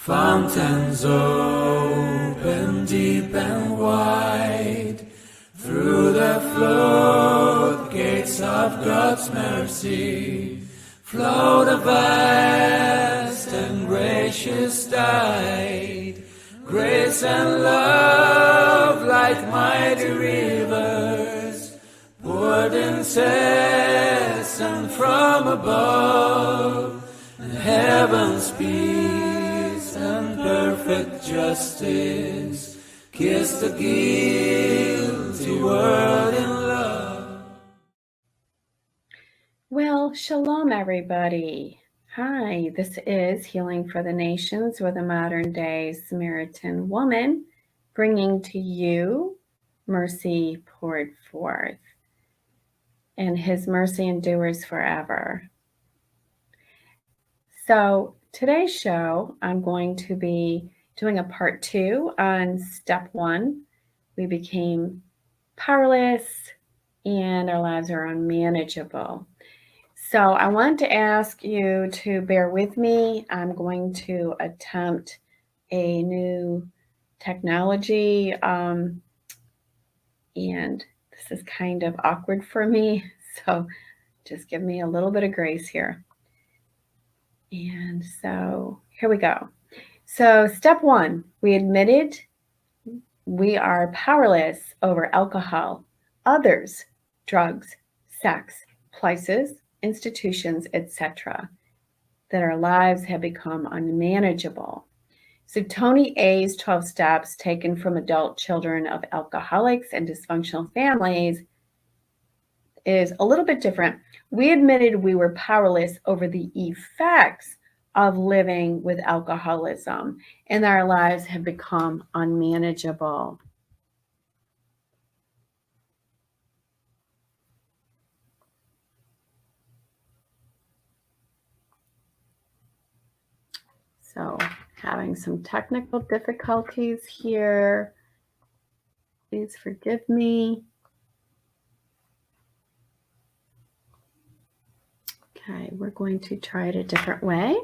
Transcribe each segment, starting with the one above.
Fountains open deep and wide, through the floodgates of God's mercy, flow the vast and gracious tide. Grace and love like mighty rivers, poured incessant from above, and heaven's peace and perfect justice kiss the guilty world in love. Well, shalom, everybody. Hi, this is Healing for the Nations with a modern day Samaritan woman, bringing to you mercy poured forth, and his mercy endures forever. So today's show, I'm going to be doing a part 2 on step 1. We became powerless and our lives are unmanageable. So I want to ask you to bear with me. I'm going to attempt a new technology, and this is kind of awkward for me. So just give me a little bit of grace here. And so here we go. So step 1, we admitted we are powerless over alcohol, others, drugs, sex, places, institutions, etc., that our lives have become unmanageable. So Tony A's 12 steps taken from adult children of alcoholics and dysfunctional families is a little bit different. We admitted we were powerless over the effects of living with alcoholism, and our lives have become unmanageable. So having some technical difficulties here. Please forgive me. Okay, we're going to try it a different way.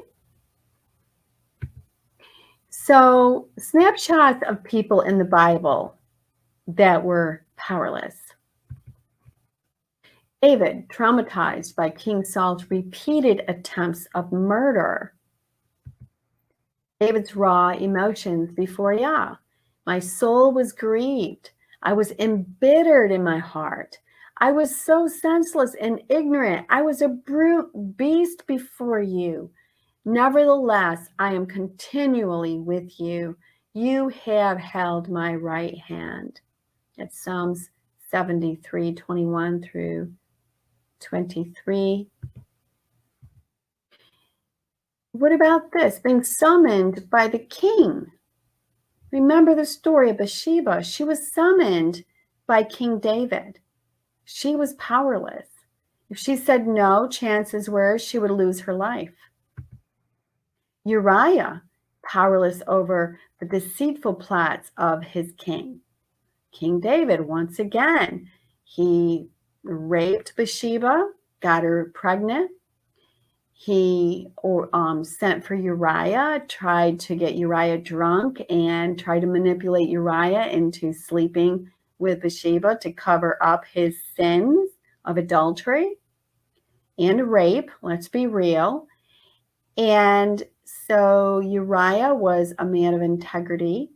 So, snapshots of people in the Bible that were powerless. David, traumatized by King Saul's repeated attempts of murder. David's raw emotions before Yah. My soul was grieved. I was embittered in my heart. I was so senseless and ignorant. I was a brute beast before you. Nevertheless, I am continually with you. You have held my right hand. That's Psalms 73, 21 through 23. What about this? Being summoned by the king. Remember the story of Bathsheba. She was summoned by King David. She was powerless. If she said no, chances were she would lose her life. Uriah, powerless over the deceitful plots of his king. King David, once again, he raped Bathsheba, got her pregnant. He sent for Uriah, tried to get Uriah drunk and tried to manipulate Uriah into sleeping with Bathsheba to cover up his sins of adultery and rape. Let's be real. And so Uriah was a man of integrity,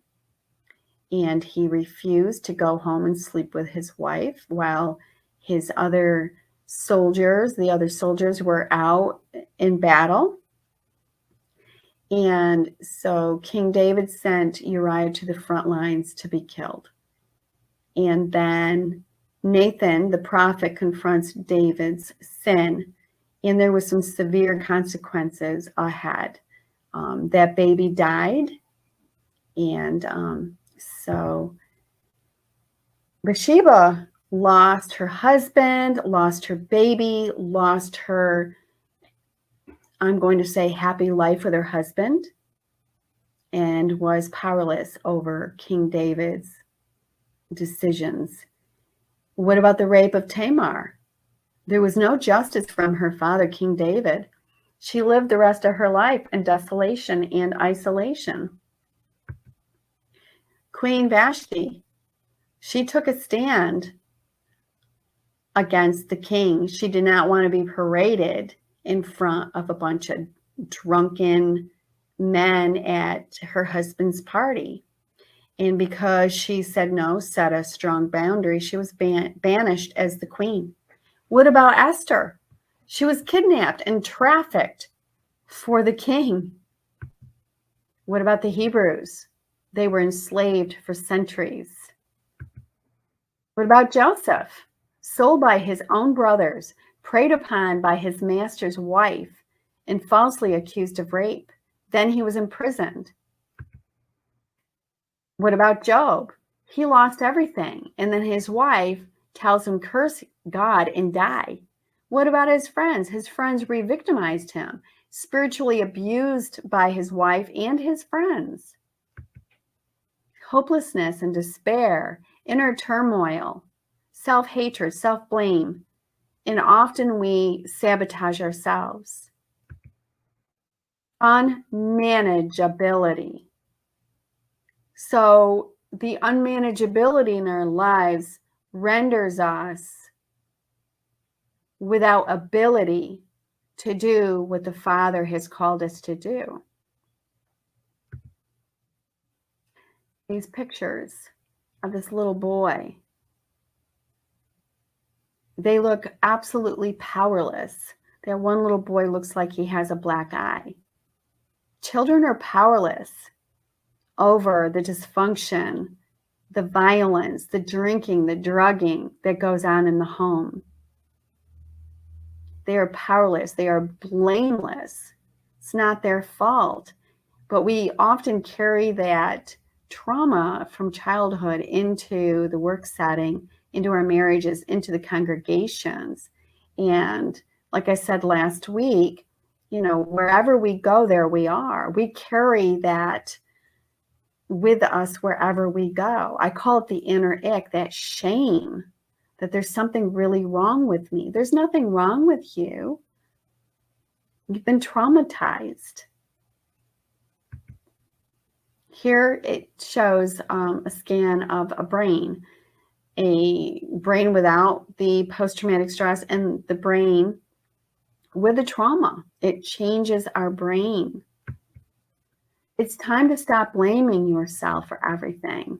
and he refused to go home and sleep with his wife while his other soldiers, the other soldiers, were out in battle. And so King David sent Uriah to the front lines to be killed. And then Nathan, the prophet, confronts David's sin, and there was some severe consequences ahead. That baby died, and so Bathsheba lost her husband, lost her baby, lost her, I'm going to say, happy life with her husband, and was powerless over King David's decisions. What about the rape of Tamar? There was no justice from her father, King David. She lived the rest of her life in desolation and isolation. Queen Vashti, she took a stand against the king. She did not want to be paraded in front of a bunch of drunken men at her husband's party. And because she said no, set a strong boundary, she was banished as the queen. What about Esther? She was kidnapped and trafficked for the king. What about the Hebrews? They were enslaved for centuries. What about Joseph? Sold by his own brothers, preyed upon by his master's wife, and falsely accused of rape. Then he was imprisoned. What about Job? He lost everything, and then his wife tells him, curse God and die. What about his friends? His friends re-victimized him, spiritually abused by his wife and his friends. Hopelessness and despair, inner turmoil, self-hatred, self-blame, and often we sabotage ourselves. Unmanageability. So the unmanageability in our lives renders us without ability to do what the Father has called us to do. These pictures of this little boy, they look absolutely powerless. That one little boy looks like he has a black eye. Children are powerless over the dysfunction, the violence, the drinking, the drugging that goes on in the home. They are powerless. They are blameless. It's not their fault. But we often carry that trauma from childhood into the work setting, into our marriages, into the congregations. And like I said last week, wherever we go, there we are. We carry that with us wherever we go. I call it the inner ick, that shame that there's something really wrong with me. There's nothing wrong with you. You've been traumatized. Here it shows a scan of a brain without the post-traumatic stress and the brain with the trauma. It changes our brain. It's time to stop blaming yourself for everything.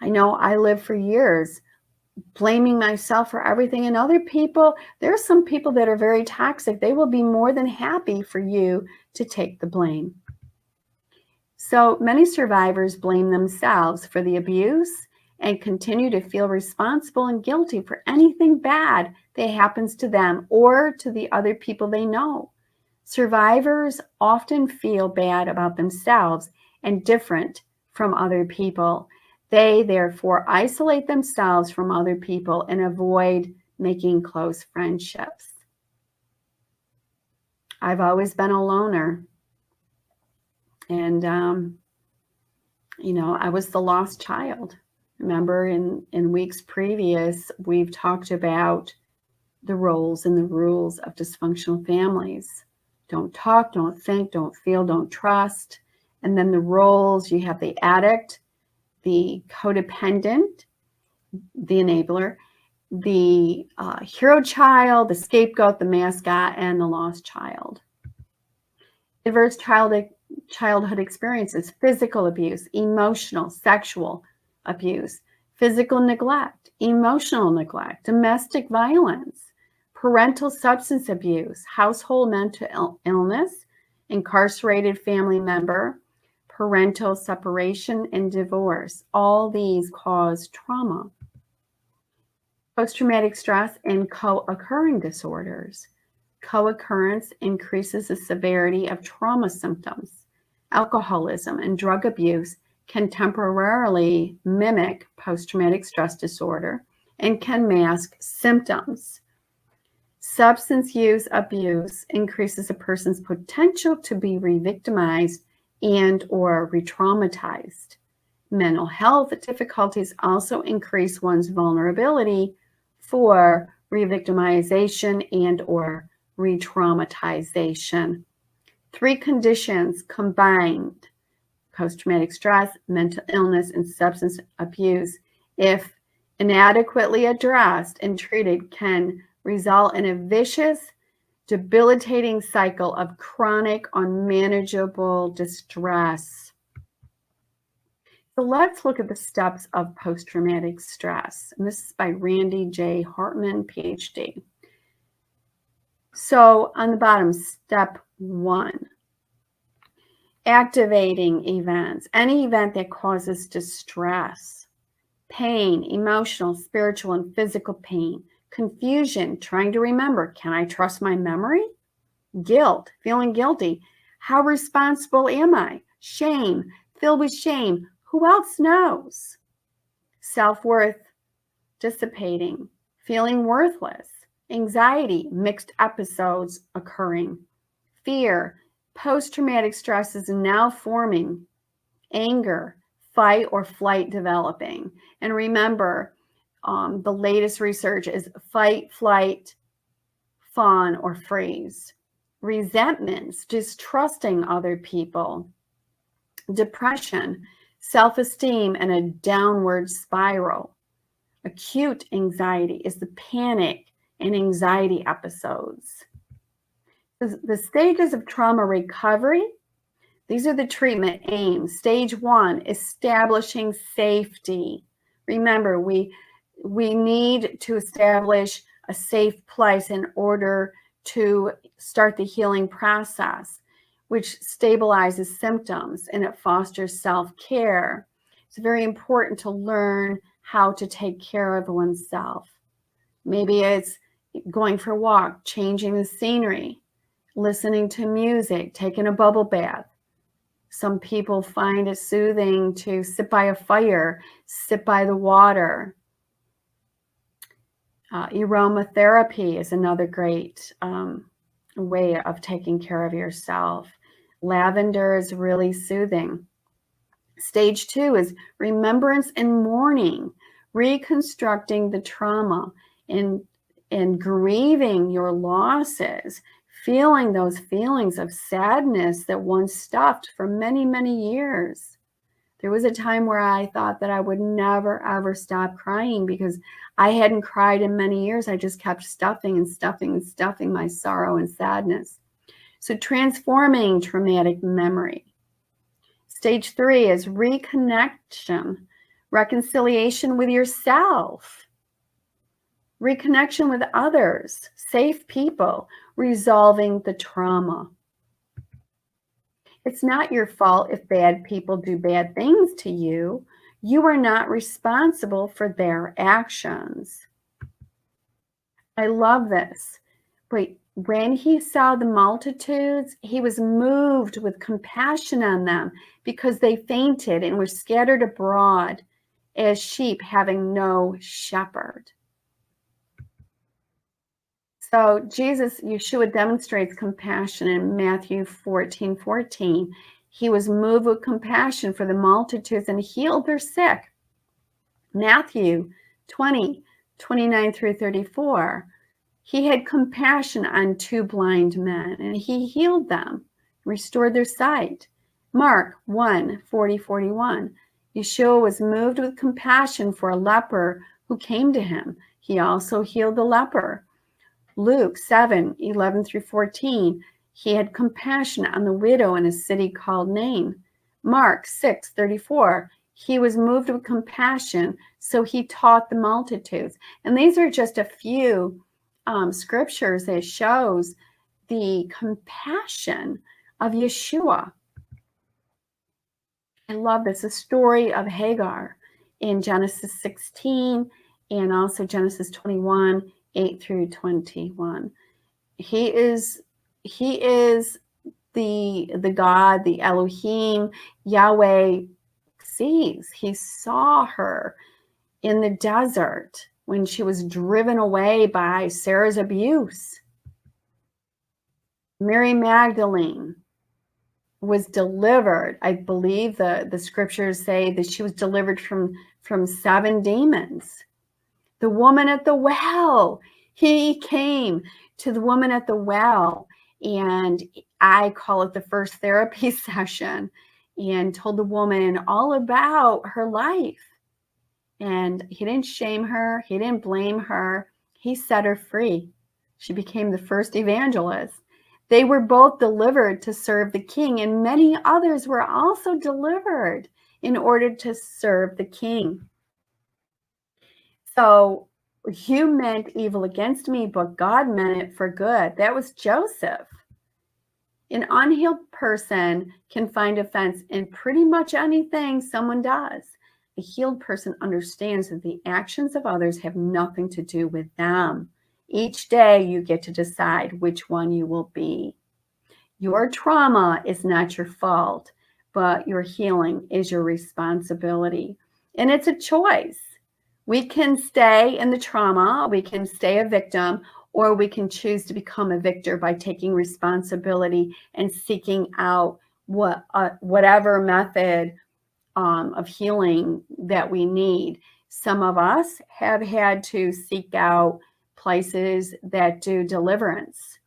I know I lived for years blaming myself for everything, and other people, there are some people that are very toxic. They will be more than happy for you to take the blame. So many survivors blame themselves for the abuse and continue to feel responsible and guilty for anything bad that happens to them or to the other people they know. Survivors often feel bad about themselves and different from other people. They therefore isolate themselves from other people and avoid making close friendships. I've always been a loner. And, I was the lost child. Remember in weeks previous, we've talked about the roles and the rules of dysfunctional families. Don't talk, don't think, don't feel, don't trust. And then the roles, you have the addict, the codependent, the enabler, the hero child, the scapegoat, the mascot, and the lost child. Adverse childhood experiences: physical abuse, emotional, sexual abuse, physical neglect, emotional neglect, domestic violence, parental substance abuse, household mental illness, incarcerated family member, parental separation, and divorce. All these cause trauma. Post-traumatic stress and co-occurring disorders. Co-occurrence increases the severity of trauma symptoms. Alcoholism and drug abuse can temporarily mimic post-traumatic stress disorder and can mask symptoms. Substance use abuse increases a person's potential to be re-victimized and or re-traumatized. Mental health difficulties also increase one's vulnerability for re-victimization and or re-traumatization. 3 conditions combined: post-traumatic stress, mental illness, and substance abuse, if inadequately addressed and treated, can result in a vicious, debilitating cycle of chronic, unmanageable distress. So let's look at the steps of post-traumatic stress. And this is by Randy J. Hartman, PhD. So on the bottom, step 1, activating events. Any event that causes distress, pain, emotional, spiritual, and physical pain, confusion, trying to remember, can I trust my memory? Guilt, feeling guilty. How responsible am I? Shame, filled with shame. Who else knows? Self-worth dissipating, feeling worthless. Anxiety, mixed episodes occurring. Fear, post-traumatic stress is now forming. Anger, fight or flight developing. And remember, the latest research is fight, flight, fawn, or freeze. Resentments, distrusting other people. Depression, self-esteem, and a downward spiral. Acute anxiety is the panic and anxiety episodes. The stages of trauma recovery, these are the treatment aims. Stage 1, establishing safety. Remember, we need to establish a safe place in order to start the healing process, which stabilizes symptoms and it fosters self-care. It's very important to learn how to take care of oneself. Maybe it's going for a walk, changing the scenery, listening to music, taking a bubble bath. Some people find it soothing to sit by a fire, sit by the water. Aromatherapy is another great way of taking care of yourself. Lavender is really soothing. Stage 2 is remembrance and mourning, reconstructing the trauma and grieving your losses, feeling those feelings of sadness that once stuffed for many, many years. There was a time where I thought that I would never, ever stop crying because I hadn't cried in many years. I just kept stuffing and stuffing and stuffing my sorrow and sadness. So transforming traumatic memory. Stage 3 is reconnection, reconciliation with yourself, reconnection with others, safe people, resolving the trauma. It's not your fault if bad people do bad things to you. You are not responsible for their actions. I love this. But when he saw the multitudes, he was moved with compassion on them because they fainted and were scattered abroad as sheep having no shepherd. So Jesus, Yeshua, demonstrates compassion in Matthew 14:14. He was moved with compassion for the multitudes and healed their sick. Matthew 20:29 through 34. He had compassion on 2 blind men and he healed them, restored their sight. Mark 1:40-41. Yeshua was moved with compassion for a leper who came to him. He also healed the leper. Luke 7:11 through 14. He had compassion on the widow in a city called Nain. Mark 6:34. He was moved with compassion, so he taught the multitudes. And these are just a few scriptures that shows the compassion of Yeshua. I love this. The story of Hagar in Genesis 16 and also Genesis 21:8 through 21. He is the God, the Elohim, Yahweh sees. He saw her in the desert when she was driven away by Sarah's abuse. Mary Magdalene was delivered. I believe the scriptures say that she was delivered from 7 demons. The woman at the well, he came to the woman at the well, and I call it the first therapy session, and told the woman all about her life. And he didn't shame her. He didn't blame her. He set her free. She became the first evangelist. They were both delivered to serve the king, and many others were also delivered in order to serve the king. So you meant evil against me, but God meant it for good. That was Joseph. An unhealed person can find offense in pretty much anything someone does. A healed person understands that the actions of others have nothing to do with them. Each day you get to decide which one you will be. Your trauma is not your fault, but your healing is your responsibility. And it's a choice. We can stay in the trauma, we can stay a victim, or we can choose to become a victor by taking responsibility and seeking out whatever method of healing that we need. Some of us have had to seek out places that do deliverance.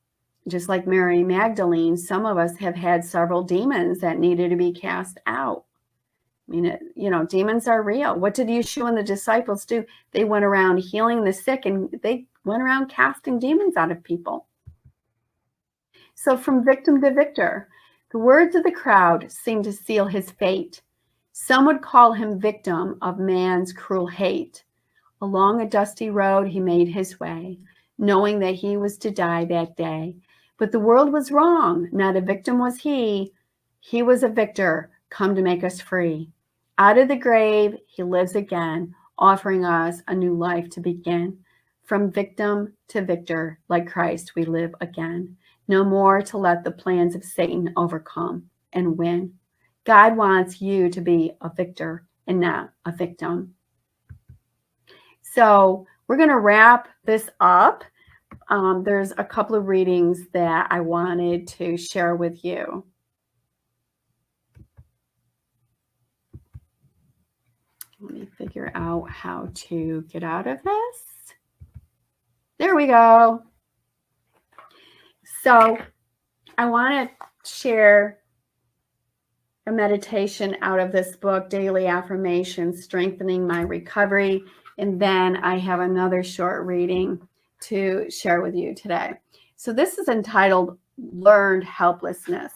Just like Mary Magdalene, some of us have had several demons that needed to be cast out. I mean, demons are real. What did Yeshua and the disciples do? They went around healing the sick, and they went around casting demons out of people. So from victim to victor, the words of the crowd seemed to seal his fate. Some would call him victim of man's cruel hate. Along a dusty road he made his way, knowing that he was to die that day. But the world was wrong. Not a victim was he. He was a victor, come to make us free. Out of the grave, he lives again, offering us a new life to begin. From victim to victor, like Christ, we live again. No more to let the plans of Satan overcome and win. God wants you to be a victor and not a victim. So we're going to wrap this up. There's a couple of readings that I wanted to share with you. Let me figure out how to get out of this. There we go. So I want to share a meditation out of this book, Daily Affirmations, Strengthening My Recovery. And then I have another short reading to share with you today. So this is entitled Learned Helplessness.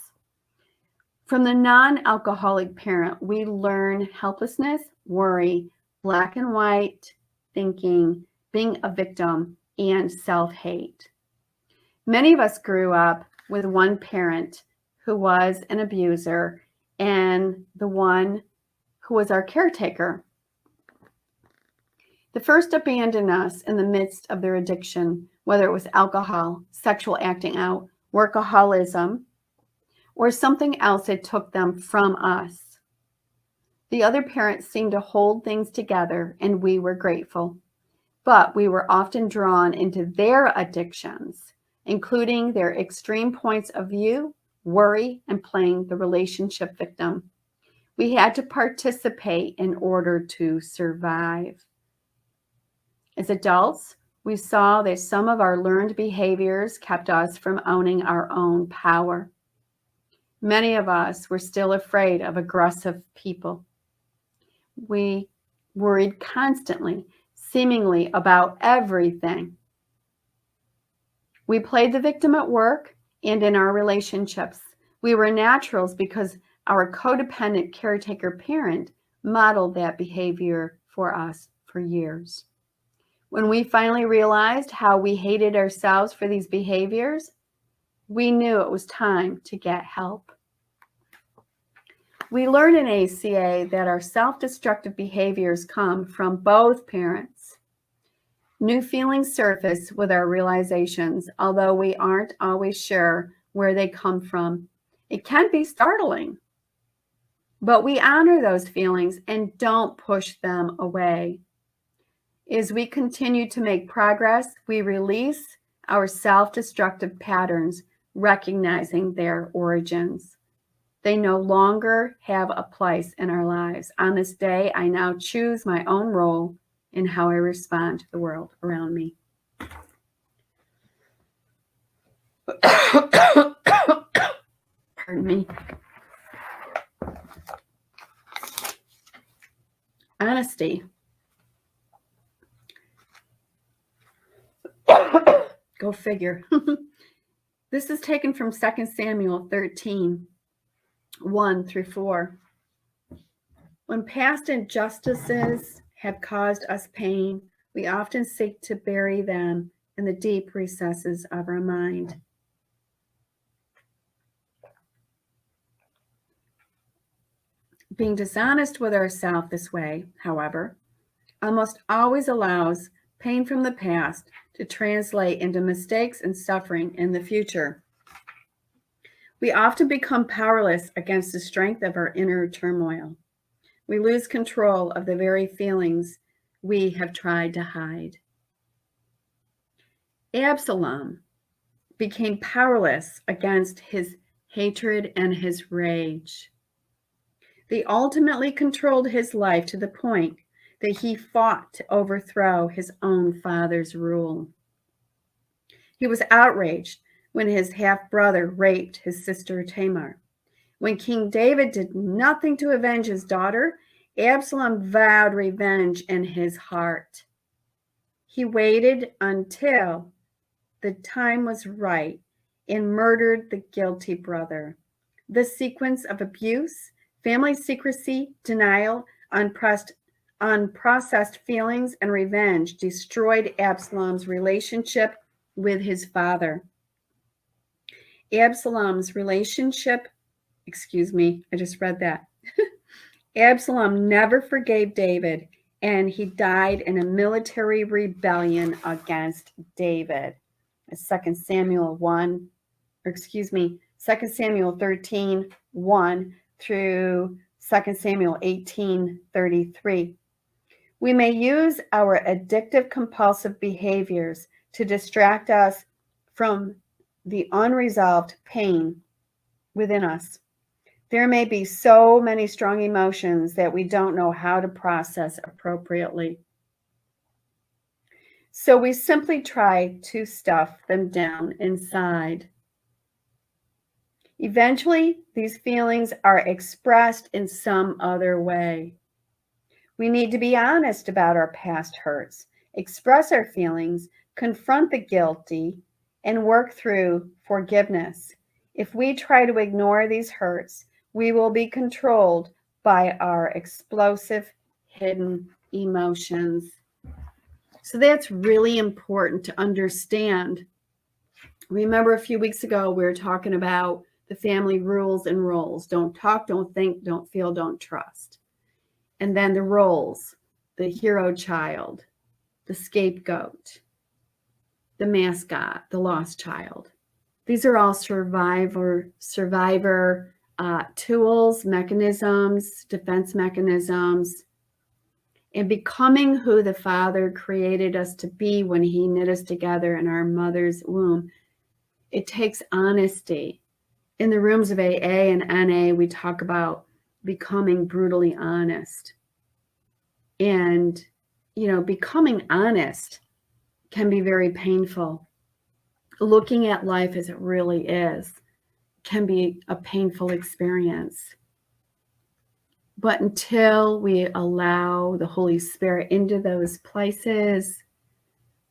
From the non-alcoholic parent, we learn helplessness, worry, black and white thinking, being a victim, and self-hate. Many of us grew up with one parent who was an abuser and the one who was our caretaker. The first abandoned us in the midst of their addiction, whether it was alcohol, sexual acting out, workaholism, or something else that took them from us. The other parents seemed to hold things together, and we were grateful. But we were often drawn into their addictions, including their extreme points of view, worry, and playing the relationship victim. We had to participate in order to survive. As adults, we saw that some of our learned behaviors kept us from owning our own power. Many of us were still afraid of aggressive people. We worried constantly, seemingly about everything. We played the victim at work and in our relationships. We were naturals because our codependent caretaker parent modeled that behavior for us for years. When we finally realized how we hated ourselves for these behaviors, we knew it was time to get help. We learned in ACA that our self-destructive behaviors come from both parents. New feelings surface with our realizations, although we aren't always sure where they come from. It can be startling, but we honor those feelings and don't push them away. As we continue to make progress, we release our self-destructive patterns, recognizing their origins. They no longer have a place in our lives. On this day, I now choose my own role in how I respond to the world around me. Pardon me. Honesty. Go figure. This is taken from 2 Samuel 13, 1 through 4. When past injustices have caused us pain, we often seek to bury them in the deep recesses of our mind. Being dishonest with ourselves this way, however, almost always allows pain from the past to translate into mistakes and suffering in the future. We often become powerless against the strength of our inner turmoil. We lose control of the very feelings we have tried to hide. Absalom became powerless against his hatred and his rage. They ultimately controlled his life to the point that he fought to overthrow his own father's rule. He was outraged when his half-brother raped his sister Tamar. When King David did nothing to avenge his daughter, Absalom vowed revenge in his heart. He waited until the time was right and murdered the guilty brother. The sequence of abuse, family secrecy, denial, unprocessed feelings, and revenge destroyed Absalom's relationship with his father. Absalom never forgave David, and he died in a military rebellion against David. 2 Samuel 13, 1 through 2 Samuel 18:33. We may use our addictive compulsive behaviors to distract us from the unresolved pain within us. There may be so many strong emotions that we don't know how to process appropriately. So we simply try to stuff them down inside. Eventually, these feelings are expressed in some other way. We need to be honest about our past hurts, express our feelings, confront the guilty, and work through forgiveness. If we try to ignore these hurts, we will be controlled by our explosive, hidden emotions. So that's really important to understand. Remember a few weeks ago, we were talking about the family rules and roles. Don't talk, don't think, don't feel, don't trust. And then the roles, the hero child, the scapegoat, the mascot, the lost child. These are all survivor tools, mechanisms, defense mechanisms, and becoming who the Father created us to be when he knit us together in our mother's womb. It takes honesty. In the rooms of AA and NA, we talk about becoming brutally honest. And, becoming honest can be very painful. Looking at life as it really is can be a painful experience. But until we allow the Holy Spirit into those places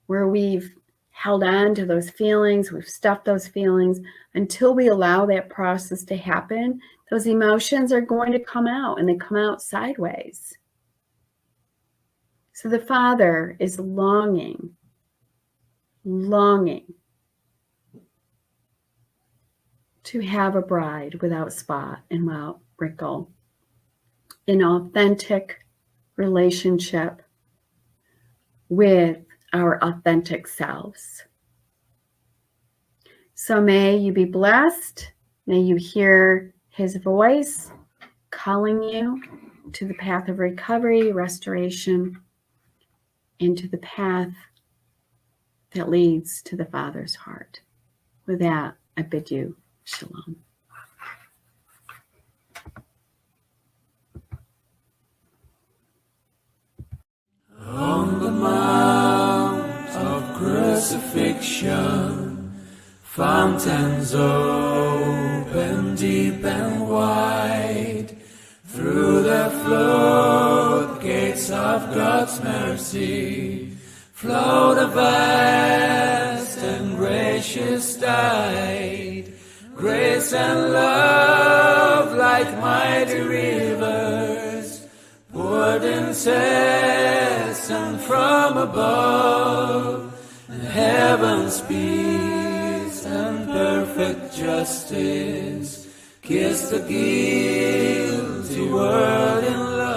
where we've held on to those feelings, we've stuffed those feelings, until we allow that process to happen, those emotions are going to come out, and they come out sideways. So the Father is longing to have a bride without spot and without wrinkle, an authentic relationship with our authentic selves. So may you be blessed. May you hear his voice calling you to the path of recovery, restoration, into the path that leads to the Father's heart. With that, I bid you shalom. On the mount of crucifixion, Fountains open deep and wide, through the floodgates of God's mercy, flow the vast and gracious tide. Grace and love like mighty rivers, poured incessant from above, and heaven's peace and perfect justice kiss the guilty world in love.